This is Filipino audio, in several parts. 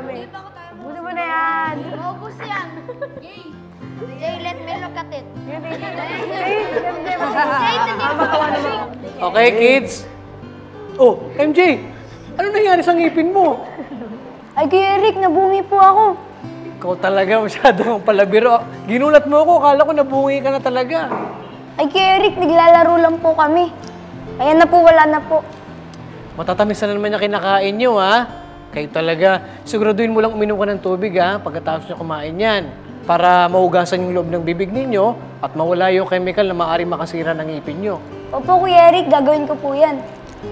marami. Ubusin mo na yan. Maubos yan. Jay, let me look at it. Okay, kids. Oh, MJ, ano nangyari sa ngipin mo? Ay, Kuya Eric, nabungi po ako. Ikaw talaga masyadong palabiro. Ginulat mo ako, akala ko nabungi ka na talaga. Ay, Kuya Eric, naglalaro lang po kami. Ayan na po, wala na po. Matatamis na naman yung kinakain nyo, ha? Kayo talaga, siguraduhin mo lang uminom ka ng tubig, ha? Pagkatapos nyo kumain yan. Para mahugasan yung loob ng bibig ninyo at mawala yung chemical na maaaring makasira ng ngipin nyo. Opo, Kuya Eric, gagawin ko po yan.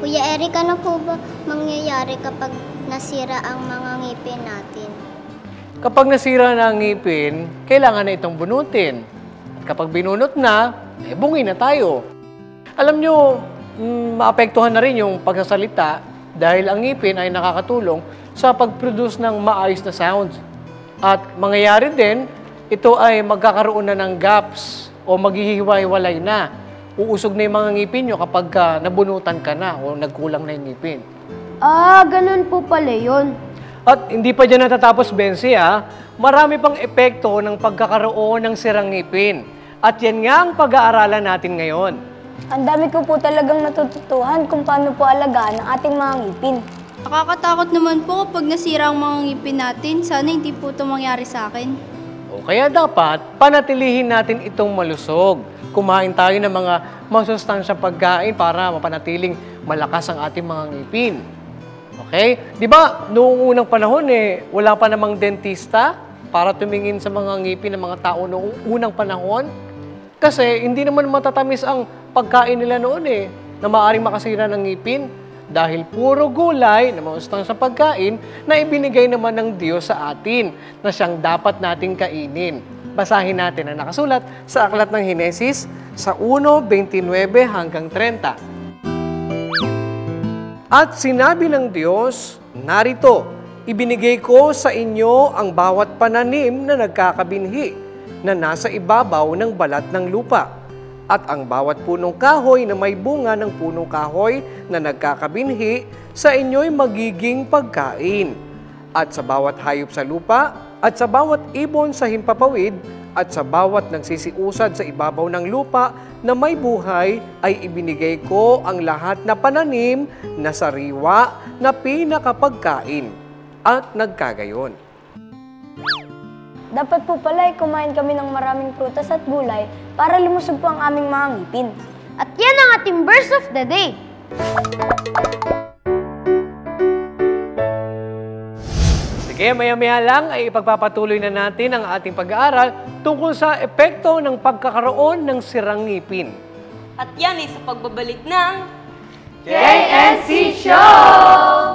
Kuya Eric, ano po ba mangyayari kapag nasira ang mga ngipin natin? Kapag nasira na ang ngipin, kailangan na itong bunutin. At kapag binunot na, bungi na tayo. Alam nyo, maapektuhan na rin yung pagsasalita dahil ang ngipin ay nakakatulong sa pag-produce ng maayos na sounds. At mangyayari din, ito ay magkakaroon na ng gaps o maghihiwa-hiwalay na. Uusog na yung mga ngipin nyo kapag nabunutan ka na o nagkulang na yung ngipin. Ah, ganun po pala yun. At hindi pa dyan natatapos, Bensi, ha? Marami pang epekto ng pagkakaroon ng sirang ngipin. At yan nga ang pag-aaralan natin ngayon. Ang dami ko po talagang natututuhan kung paano po alagaan ang ating mga ngipin. Nakakatakot naman po kapag nasira ang mga ngipin natin. Sana hindi po ito mangyari sa akin. O kaya dapat, panatilihin natin itong malusog. Kumain tayo ng mga masustansyang pagkain para mapanatiling malakas ang ating mga ngipin. Okay? Di ba, noong unang panahon wala pa namang dentista para tumingin sa mga ngipin ng mga tao noong unang panahon? Kasi hindi naman matatamis ang pagkain nila noon na maaaring makasira ng ngipin dahil puro gulay na masustansyang pagkain na ibinigay naman ng Diyos sa atin na siyang dapat nating kainin. Basahin natin ang nakasulat sa Aklat ng Henesis sa 1:29 hanggang 30. At sinabi ng Diyos, narito, ibinigay ko sa inyo ang bawat pananim na nagkakabinhi na nasa ibabaw ng balat ng lupa. At ang bawat punong kahoy na may bunga ng punong kahoy na nagkakabinhi sa inyo'y magiging pagkain. At sa bawat hayop sa lupa, at sa bawat ibon sa himpapawid, at sa bawat nagsisiusad sa ibabaw ng lupa na may buhay, ay ibinigay ko ang lahat na pananim na sariwa na pinakapagkain. At nagkagayon. Dapat po pala kumain kami ng maraming prutas at gulay para lumusog po ang aming mga ngipin. At yan ang ating verse of the day. Sige, maya-maya lang ay ipagpapatuloy na natin ang ating pag-aaral tungkol sa epekto ng pagkakaroon ng sirang ngipin. At yan ay sa pagbabalik ng JNC Show!